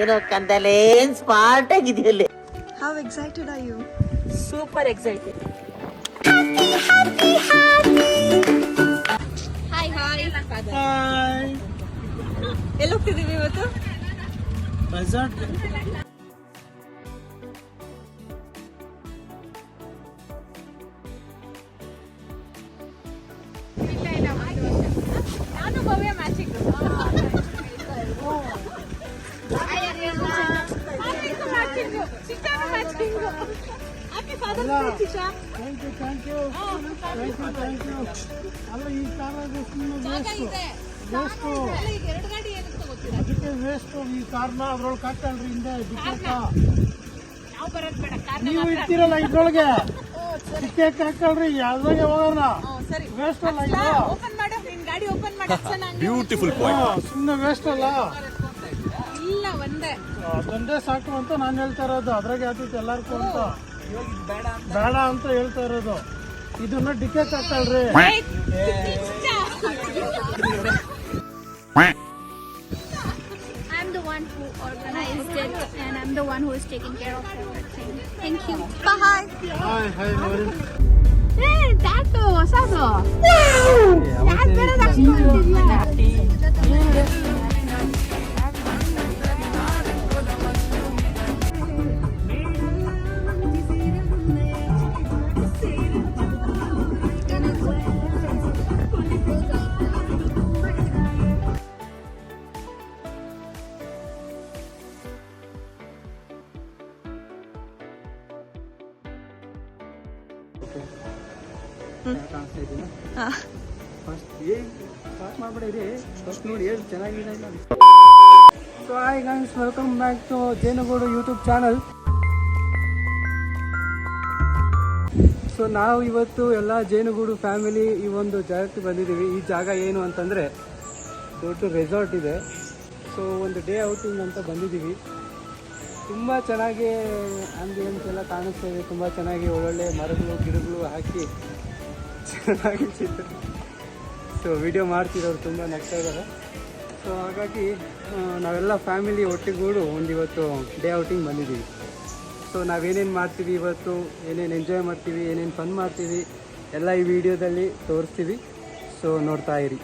ಏನೋ ಕಂದಲೆ ಏನ್ ಸ್ಮಾರ್ಟ್ ಆಗಿದೆಯಲ್ಲಿ. How excited are you? Super excited. Hi hi hi. ಎಲ್ಲಿ ಹೋಗ್ತಿದೀವಿ ಇವತ್ತು? ರೆಸಾರ್ಟ್. ನಾನು ಭವ್ಯ ಮ್ಯಾಚಿಂಗ್. Thank you. ಅಲ್ಲ ಈ ಕಾರ ಅದಕ್ಕೆ ವೇಸ್ಟ್. ಈ ಕಾರ್ನ ಅದ್ರೊಳಗೆ ಹಾಕಲ್ರಿ ಹಿಂದೆ ನೀವು ಇರ್ತೀರಲ್ಲ ಇದ್ರೊಳಗೆ ಟಿಕೆಟ್ ಹಾಕಲ್ರಿ ಯಾವ್ದಾಗ ಹೋಗೋಣ ವೇಸ್ಟ್ ಅಲ್ಲ ಬ್ಯೂಟಿಫುಲ್ ಪಾಯಿಂಟ್. ಸುಮ್ಮನೆ ವೇಸ್ಟ್ ಅಲ್ಲ. ಇಲ್ಲ ಒಂದೇ ಅದೊಂದೇ ಸಾಕು ಅಂತ ನಾನು ಹೇಳ್ತಾ ಇರೋದು. ಅದ್ರಾಗ ಯಾವ್ದು ಎಲ್ಲಾರ್ಗೂ ಅಂತ ಬೇಡ ಅಂತ ಹೇಳ್ತಾ ಇರೋದು. ಇದನ್ನ ticket ಹಾಕಲ್ರಿ. I'm the one who organized it and I'm the one who is taking care of everything. Thank you. Bye. Hi hi ನೋಡಿ. Hey, that ಹೊಸದು. ಯಾಕೆ ಬೇರೆ ಹಾಕ್ಕೊಂಡಿದ್ಯಾ? So hi guys, welcome back to Jenugudu YouTube channel. So ನಾವು ಇವತ್ತು ಎಲ್ಲ ಜೇನುಗೂಡು family ಈ ಒಂದು ಜಾಗಕ್ಕೆ ಬಂದಿದ್ದೀವಿ. ಈ ಜಾಗ ಏನು ಅಂತಂದರೆ ದೊಡ್ಡ ರೆಸಾರ್ಟ್ ಇದೆ. ಸೊ ಒಂದು ಡೇ ಔಟಿಂಗ್ ಅಂತ ಬಂದಿದ್ದೀವಿ. ತುಂಬ ಚೆನ್ನಾಗಿ ಆಂಬಿಯನ್ಸ್ ಎಲ್ಲ ಕಾಣಿಸ್ತಾ ಇದೆ. ತುಂಬ ಚೆನ್ನಾಗಿ ಒಳ್ಳೊಳ್ಳೆ ಮರಗಳು ಗಿಡಗಳು ಹಾಕಿ ಚೆನ್ನಾಗಿದೆ. ಸೊ ವಿಡಿಯೋ ಮಾಡ್ತಿರೋರು ತುಂಬ ನಗ್ತಾ ಇದ್ದಾರೆ. ಸೊ ಹಾಗಾಗಿ ನಾವೆಲ್ಲ ಫ್ಯಾಮಿಲಿ ಒಟ್ಟಿಗೂಡು ಇವತ್ತು ಡೇ ಔಟಿಂಗ್ ಬಂದಿದ್ದೀವಿ. ಸೊ ನಾವೇನೇನು ಮಾಡ್ತೀವಿ ಇವತ್ತು, ಏನೇನು ಎಂಜಾಯ್ ಮಾಡ್ತೀವಿ, ಏನೇನು ಫನ್ ಮಾಡ್ತೀವಿ ಎಲ್ಲ ಈ ವಿಡಿಯೋದಲ್ಲಿ ತೋರಿಸ್ತೀವಿ. ಸೊ ನೋಡ್ತಾ ಇರಿ.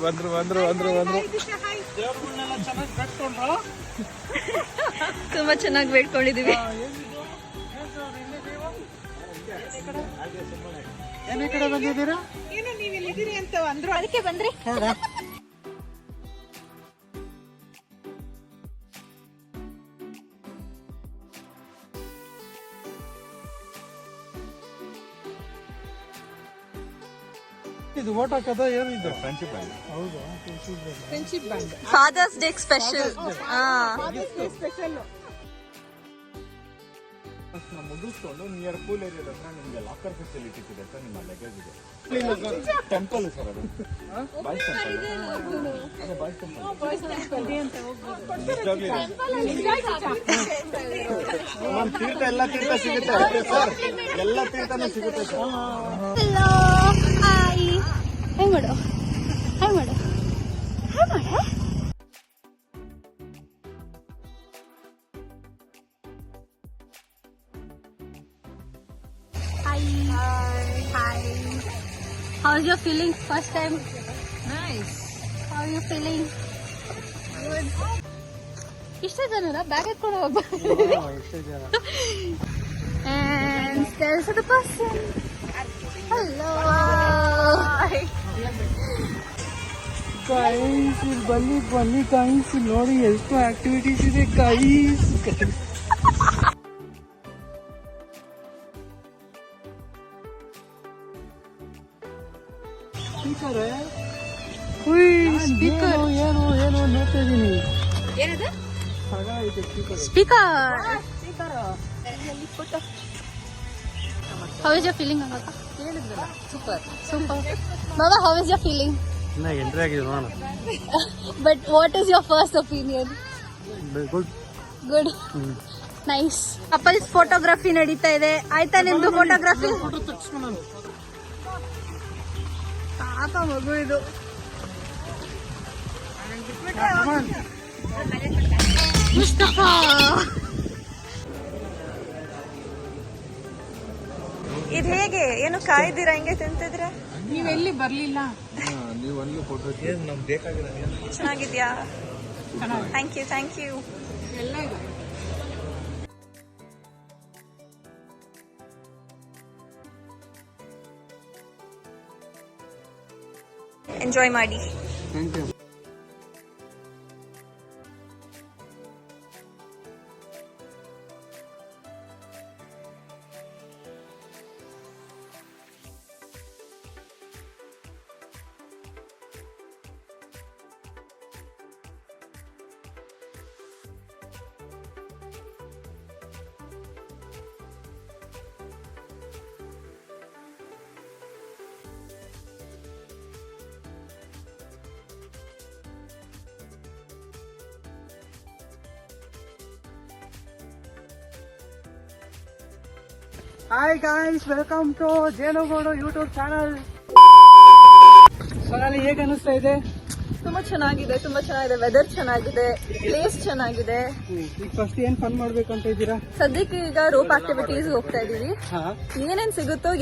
ಬಂದ್ರು ತುಂಬಾ ಚೆನ್ನಾಗಿ ಬೇಡ್ಕೊಂಡಿದೀವಿ. ಏನೇ ಕಡೆ ಬಂದಿದ್ದೀರಾ? ಏನು ನೀವು ಇಲ್ಲಿದ್ದೀರಿ ಅಂತ ಅಂದ್ರು, ಅದಕ್ಕೆ ಬಂದ್ರಿ. ಇದು ಓಟ್ ಹಾಕದ ಏನು ಇದು? ಫ್ರೆಂಡ್ಶಿಪ್ ಆಗಿದೆ. ಹೌದು, friendship band father's day special. Special. ಮುಗಿಸ್ಕೊಂಡು ನಿಯರ್ ಪೂಲ್ ಏರಿಯಾದ ಹತ್ರ ನಿಮಗೆ ಲಾಕರ್ ಫೆಸಿಲಿಟೀಸ್ ಇದೆ ಸರ್. ನಿಮ್ಮ ಲಗೇಜ್ ಇದೆ. ಟೆಂಪಲ್ ಸರ್, ಅದು ಬಾಯ್ಸ್ ಟೆಂಪಲ್. ಅದೇ ಬಾಯ್ಸ್ ಟೆಂಪಲ್. ತೀರ್ಥ ಎಲ್ಲ ತೀರ್ಥ ಸಿಗುತ್ತೆ ಸರ್. ಎಲ್ಲ ತೀರ್ಥನೂ ಸಿಗುತ್ತೆ ಸರ್. Hello, hi. ಹಾಯ್ ಮಾಡು, ಹಾಯ್ ಮಾಡು, ಹಾಯ್ ಮಾಡು. Hi. How is your feeling? First time? Nice. How are you feeling? Good. ಇಷ್ಟೇ ಜನರ ಬ್ಯಾಗ್ ಎತ್ಕೊಂಡು ಹೋಗ್ಬಾರ್ದು. ಎಷ್ಟೇ ಜನ. And there's the person. Hello. Guys ಇಲ್ಲಿ ಬನ್ನಿ ಗೈಸ್, ನೋಡಿ ಎಷ್ಟು ಆಕ್ಟಿವಿಟೀಸ್ ಇದೆ ಗೈಸ್. ಸ್ಪೀಕರ್ ಏನು ನೋಡ್ತಾ ಇದ್ದೀನಿ. ಏನದು? Speaker. How is your feeling, Amaka? Super. Mama, how is your feeling? ಚೆನ್ನಾಗಿ ಎಂಟ್ರಿ ಆಗಿದೆ ನೋಡೋಣ. But what is your first opinion? Good. Good. Nice. Couples photography ನಡೀತಾ ಇದೆ. ಆಯ್ತಾ ನಿಮ್ದು ಫೋಟೋಗ್ರಫಿ? ಪಾಪ ಮಗು ಇದು. ಮುಸ್ತಫಾ ಇದು ಹೇಗೆ ಏನು ಕಾಯ್ದಿರಾ ಹಿಂಗೆ ತಿಂತಿದ್ರೆ? ನೀವೆಲ್ಲಿ ಬರ್ಲಿಲ್ಲ? ನೀವು ಅಲ್ಲಿ ಫೋಟೋ ನಮ್ಗೆ ಬೇಕಾಗಿಲ್ಲ. ಚೆನ್ನಾಗಿದ್ಯಾ? Thank you thank you. ಎಲ್ಲ ಇದೆ. ಎಂಜಾಯ್ ಮಾಡಿ. Thank you. Hi guys, welcome to Jenugudu YouTube channel. Sonali, ಹೇಗೆ ಅನಿಸ್ತಾ ಇದೆ? ತುಂಬಾ ಚೆನ್ನಾಗಿದೆ, ತುಂಬಾ ಚೆನ್ನಾಗಿದೆ. ವೆದರ್ ಚೆನ್ನಾಗಿದೆ, ಪ್ಲೇಸ್ ಚೆನ್ನಾಗಿದೆ. ಈಗ ಫಸ್ಟ್ ಏನ್ ಫನ್ ಮಾಡ್ಬೇಕಂತ ಇದ್ದೀರಾ? ಸದ್ಯಕ್ಕೆ ಈಗ ರೋಪ್ ಆಕ್ಟಿವಿಟೀಸ್ ಹೋಗ್ತಾ ಇದೀವಿ. ಏನೇನ್ ಸಿಗುತ್ತೋ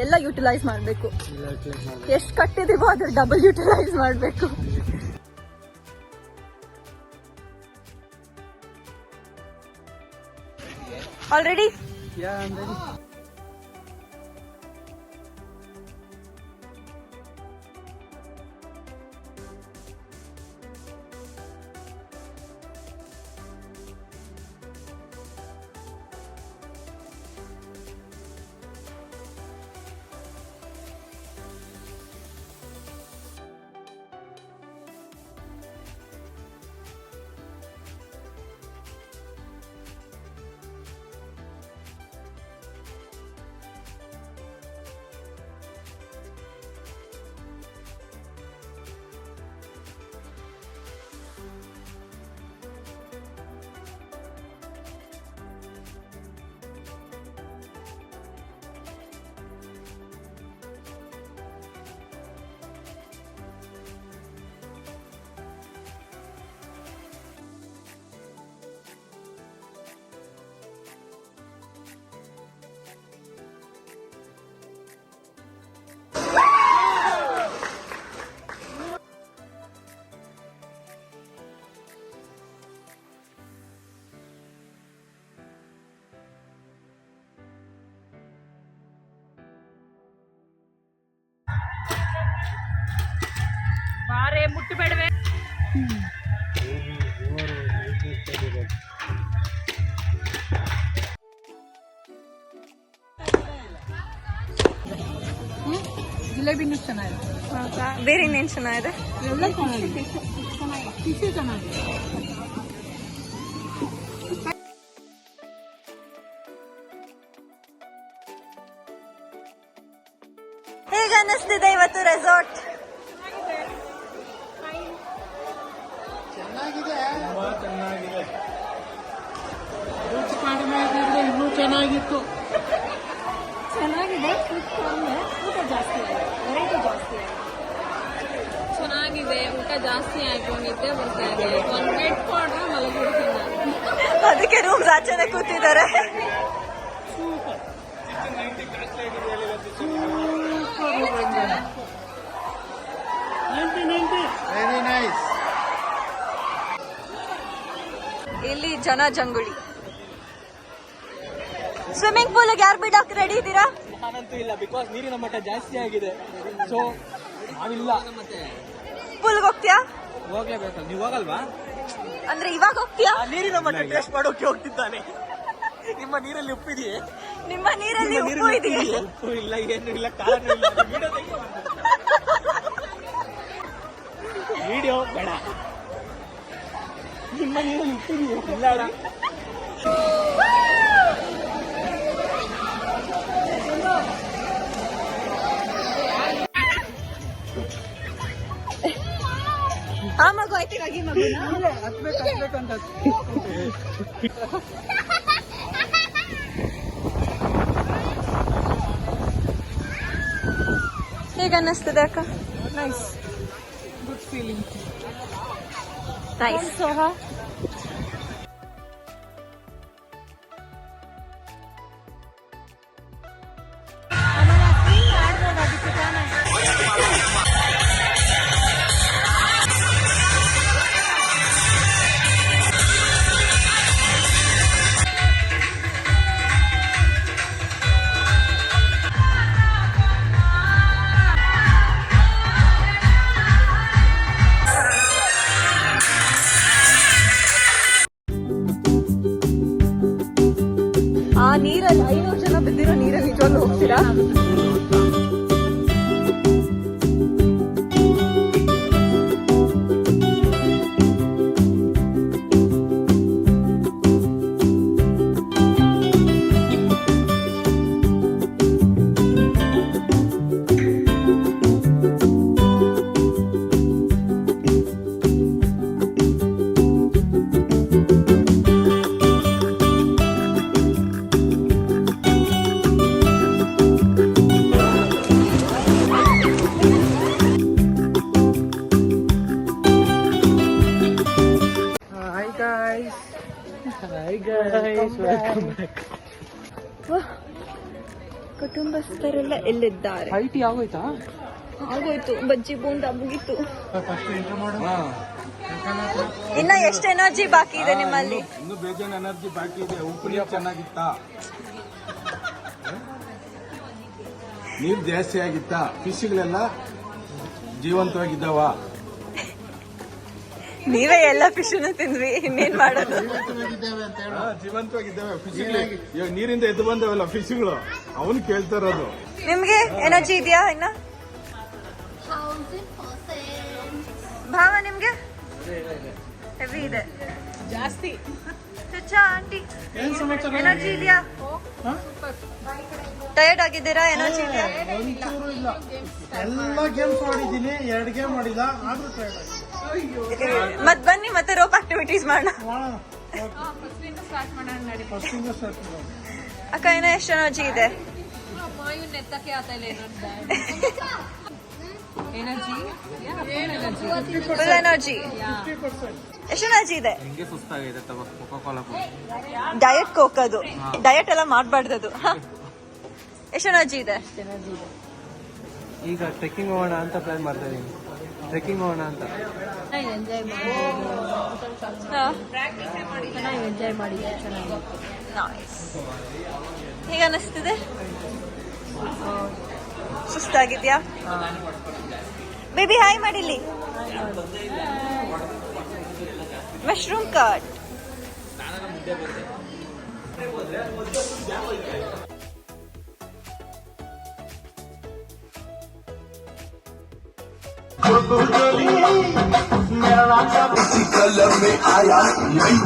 ಎಲ್ಲ ಯುಟಿಲೈಸ್ ಮಾಡ್ಬೇಕು. ಎಷ್ಟು ಕಟ್ಟಿದೀವೋ ಅದ್ರ ಡಬಲ್ ಯುಟಿಲೈಸ್ ಮಾಡ್ಬೇಕು. ಆಲ್ರೆಡಿ ಬಾರೆ ಮುಟ್ಟಬೇಡವೆ. ಜಿಲೇಬಿನೂ ಚೆನ್ನಾಗಿದೆ. ಬೇರೆ ಇನ್ನೇನ್ ಚೆನ್ನಾಗಿದೆ? ಎಲ್ಲ ಚೆನ್ನಾಗಿದೆ. ಟಿಶ್ಯೂ ಚೆನ್ನಾಗಿದೆ. ಹೇಗೆ ಅನ್ನಿಸ್ತಿದೆ ಇವತ್ತು ರೆಸಾರ್ಟ್? ಚೆನ್ನಾಗಿದೆ. ರುಚಿ ಕಡಿಮೆ ಆಗಿದ್ರೆ ಇನ್ನೂ ಚೆನ್ನಾಗಿತ್ತು. ಚೆನ್ನಾಗಿದೆ. ಊಟ ಜಾಸ್ತಿ ಆಗಿದೆ, ವೆರೈಟಿ ಜಾಸ್ತಿ ಆಗಿದೆ. ಚೆನ್ನಾಗಿದೆ, ಊಟ ಜಾಸ್ತಿ ಆಯ್ತು, ನಿದ್ದೆ ಬರ್ತಾ ಇದೆ. ಒಂದು ಬೆಡ್ ಕೊಡ್ರೆ ಮಲಗಿಬಿಡ್ತೀನಿ ನಾನು. ಅದಕ್ಕೆ ರೂಮ್ಸ್ ಆಚೆನೆ ಕೂತಿದ್ದಾರೆ. Very nice. ಇಲ್ಲಿ ಜನ ಜಂಗುಳಿ. ಸ್ವಿಮ್ಮಿಂಗ್ ಪೂಲ್ ಯಾರು ಬಿಡಕ್ ರೆಡಿ ಇದ್ದೀರಾ? ನಾನಂತೂ ಇಲ್ಲ, ಬಿಕಾಸ್ ನೀರಿನ ಮಟ್ಟ ಜಾಸ್ತಿ ಆಗಿದೆ. ಸೊ ನಾವಿಲ್ಲ. ಪೂಲ್ಗೆ ಹೋಗ್ತೀಯಾ? ಹೋಗ್ಲೇಬೇಕು. ನೀವು ಹೋಗಲ್ವಾ? ಅಂದ್ರೆ ಇವಾಗ ಹೋಗ್ತೀಯಾ? ನೀರಿನ ಮಟ್ಟ ಟೆಸ್ಟ್ ಮಾಡೋಕೆ ಹೋಗ್ತಿದ್ದಾನೆ. ನಿಮ್ಮ ನೀರಲ್ಲಿ ಉಪ್ಪಿದೆಯೇ? ನಿಮ್ಮ ನೀರಲ್ಲಿ ಉಪ್ಪು ಇದೆಯಾ? ಉಪ್ಪು ಇಲ್ಲ, ಏನು ಇಲ್ಲ, ಕಾರಣ ಇಲ್ಲ. ವಿಡಿಯೋ ಬೇಡ. ನಿಮ್ಮ ನೀರಲ್ಲಿ ಉಪ್ಪಿದೆಯೇ? ಇಲ್ಲ ಅಣ್ಣ. ಆ ಮಗು ಆಯ್ತು, ಮಗು ಹತ್ಬೇಕಂತ ಹೇಗೆ ಅನ್ನಿಸ್ತದೆ ಅಕ್ಕ? Nice, good feeling. ನೈಸ್. ಆ ನೀರಲ್ಲಿ 500 ಜನ ಬಿದ್ದಿರೋ ನೀರಲ್ಲಿ ನಿಜವಾಗ್ಲೂ ಹೋಗ್ತೀರಾ? Hi guys, welcome back. ಕುಟುಂಬಸ್ಥರೆಲ್ಲ ಎಲ್ಲಿದ್ದಾರೆ? ಐಟಿ ಆಗೋಯ್ತಾ? ಆಗೋಯ್ತು, ಬಜ್ಜಿ ಬೂಂದ ಮುಗೀತು. ಇನ್ನ ಎಷ್ಟು ಎನರ್ಜಿ ಬಾಕಿ ಇದೆ ನಿಮ್ಮಲ್ಲಿ? ಇನ್ನು ಬೇಜಾನ್ ಎನರ್ಜಿ ಬಾಕಿ ಇದೆ. ಉಪ್ಪು ಚೆನ್ನಾಗಿತ್ತಾ? ನೀರು ಜಾಸ್ತಿ ಆಗಿತ್ತಾ? ಫಿಶ್ಗಳೆಲ್ಲ ಜೀವಂತವಾಗಿದ್ದಾವ? ನೀವೇ ಎಲ್ಲ ಫಿಶನ್ನು ತಿಂದ್ವಿ, ಇನ್ನೇನ್ ಮಾಡೋದು? ಜೀವಂತವಾಗಿದ್ದಾವೆ ಫಿಶ್ಗಳು. ಇವಾಗ ನೀರಿಂದ ಎದ್ದು ಬಂದವಲ್ಲ ಫಿಶ್ಗಳು, ಅವನು ಕೇಳ್ತಾ ಇರೋದು. ನಿಮ್ಗೆ ಎನರ್ಜಿ ಇದೆಯಾ ಇನ್ನ? ಭಾವ ನಿಮ್ಗೆ ಹೆವಿ ಇದೆ ಜಾಸ್ತಿ. ಚಚ್ಚಾ ಆಂಟಿ ಎನರ್ಜಿ ಇದೆಯಾ? ಟಯರ್ಡ್ ಆಗಿದ್ದೀರಾ? ಎನರ್ಜಿ ಇದೆಯಾ? ಎಲ್ಲ ಗೇಮ್ಸ್ ಮಾಡಿದ್ದೀನಿ, 2 ಗೇಮ್ ಮಾಡಿಲ್ಲ, ಆದ್ರೂ ಮತ್ ಬನ್ನಿ ಮತ್ತೆ ರೋಪ್ ಆಕ್ಟಿವಿಟೀಸ್ ಮಾಡೋಣ. ಸ್ಟಾರ್ಟ್ ಮಾಡೋಣ ನಡಿ. ಅಕ್ಕ ಇನ್ನ ಎಷ್ಟು ಎನರ್ಜಿ ಇದೆ? ಮಾಯು ನೆತ್ತಕ್ಕೆ ಆತ ಇಲ್ಲ ಎನರ್ಜಿ. Full energy. ಎಷ್ಟು ಎನರ್ಜಿ ಇದೆ? ಸುಸ್ತಾಗಿದೆ. ಡಯಟ್ ಕೋಕ್ ಅದು, ಡಯಟ್ ಎಲ್ಲ ಮಾಡ್ಬಾರ್ದದು. ಎಷ್ಟು ಎನರ್ಜಿ ಇದೆ? ಈಗ ಟ್ರೆಕ್ಕಿಂಗ್ ಹೋಗೋಣ ಅಂತ ಪ್ಲಾನ್ ಮಾಡ್ತಾ ಇದೀನಿ. ಟ್ರೆಕ್ಕಿಂಗ್ ಹೋಗೋಣ ಅಂತ. ಎಂಜಾಯ್ ಮಾಡಿ ಚೆನ್ನಾಗಿ. ಹೇಗೆ ಅನಿಸ್ತಿದೆ? ಸುಸ್ತಾಗಿದ್ಯಾ? ಬೇಬಿ ಹಾಯ್ ಮಾಡಿಲ್ಲಿ. Mushroom cut. कलर में आया नहीं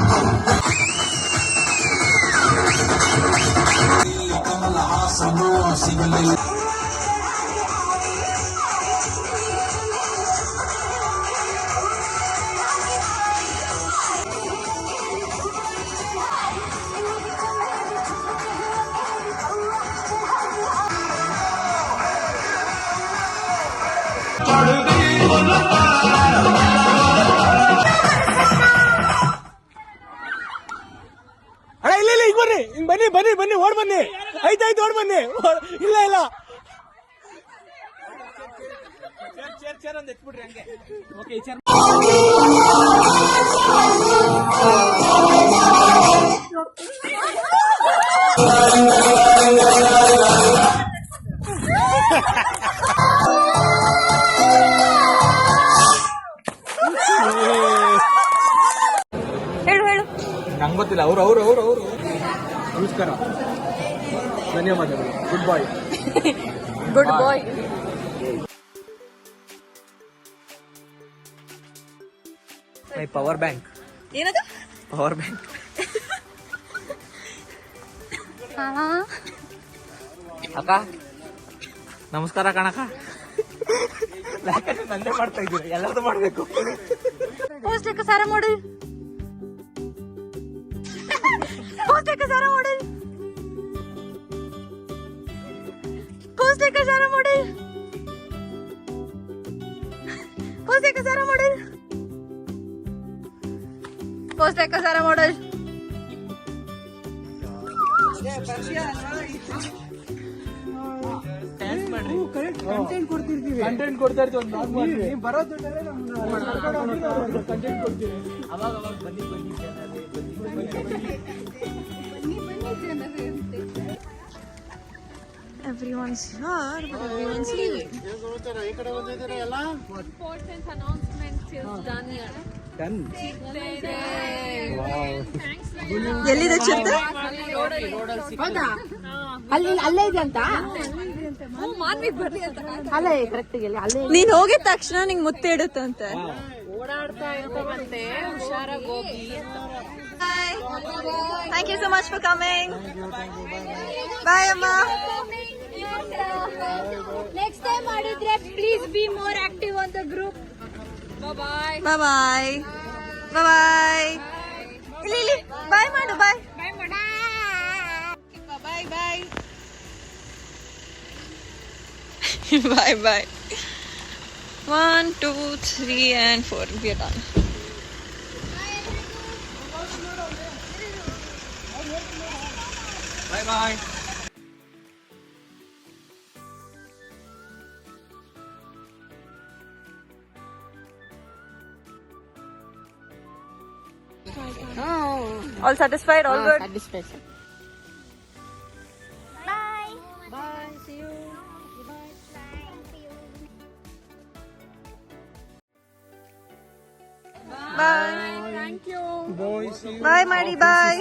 ಅಣ್ಣ ಇಲ್ಲ ಈಗ ಬರ್ರಿ, ಹಿಂಗ್ ಬನ್ನಿ ಬನ್ನಿ ಬನ್ನಿ, ಓಡ್ ಬನ್ನಿ. ಆಯ್ತಾಯ್ತು, ಓಡ್ ಬನ್ನಿ. ಇಲ್ಲ ಇಲ್ಲ ಚೇರ್ ಒಂದು ಎತ್ಬಿಡ್ರಿ ಹಂಗೆ. ಓಕೆ, ಈ ಚೇರ್ ಹೇಳು ಹೇಳು. ನಂಗೆ ಗೊತ್ತಿಲ್ಲ. ಅವರು ನಮಸ್ಕಾರ, ಧನ್ಯವಾದಗಳು. Good boy. Good boy. Power bank. ಏನದು? Power bank. ಅಕ್ಕ ನಮಸ್ಕಾರ ಕಣಕ್ಕ. ನಂದೇ ಮಾಡ್ತಾ ಇದ್ದೀರಿ, ಎಲ್ಲರದು ಮಾಡ್ಬೇಕು. ಪೋಸ್ಟಕ್ಕೆ ಸಾರ ಮಾಡೆಲ್. ಪೋಸ್ಟಕ್ಕೆ ಸಾರ ಮಾಡೆಲ್. ಪೋಸ್ಟಕ್ಕೆ ಸಾರ ಮಾಡೆಲ್. पोस्ट देखा सारा मॉडल, पोस्ट देखा सारा मॉडल. ಕಂಟೆಂಟ್ ಕೊಡ್ತಿರ್ತೀವಿ, ಕಂಟೆಂಟ್ ಕೊಡ್ತಾ ಇರ್ತೀವಿ. ಒಂದು ಬರೋ ದುಡ್ಡಲ್ಲೇ ಕಂಟೆಂಟ್ ಕೊಡ್ತೀವಿ. ಅವಾಗ ಅವಾಗ ಬನ್ನಿ ಬನ್ನಿ ಜನರೇ, Everyone's here, but everyone's leaving. ಈ ಕಡೆ ಬಂದಿದ್ದೀರಾ ಎಲ್ಲ? Important announcement is done here. Done. ಎಲ್ಲಿದೆ ಚಿತ್ರ? ಅಲ್ಲೇ ಇದೆ ಅಂತ ಮಾನ್ವಿಕ್ ಬರ್ಲಿ ಅಂತ ಅಲ್ಲೇ ಕರೆಕ್ಟ್ ಅಲ್ಲೇ ನೀನ್ ಹೋಗಿದ ತಕ್ಷಣ ನಿಂಗ್ ಮುತ್ತೆ ಇಡುತ್ತಂತೆ. ಓಡಾಡ್ತಾ ಇರ್ತಾವಂತೆ, ಹುಷಾರಾಗಿ ಹೋಗಿ. Bye. Thank you so much for coming. Bye, Amma. Next time ಮಾಡಿದ್ರೆ please be more active on the group. Bye. Bye bye. Bye bye. ಇಲ್ಲಿ ಬಾಯ್ ಮಾಡು. ಬಾಯ್ ಬಾಯ್ ಮಾಡು. ಬಾಯ್ ಬಾಯ್. Bye bye. 1, 2, 3 and 4. We are done. Bye bye. All satisfied? All good? Satisfaction. Bye. Bye, see you. Bye. Thank you. Boys Bye ಮಾಡಿ. Bye. Bye.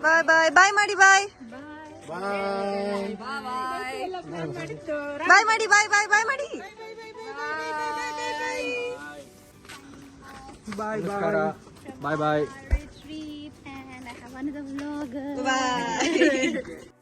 Bye bye. Bye ಮಾಡಿ. Bye. Bye. Bye ಮಾಡಿ. Bye bye. Bye ಮಾಡಿ. ಬಾಯ್ ಬಾಯ್. ಬಾಯ್ ಬಾಯ್. Trip and I have another vlog. Bye.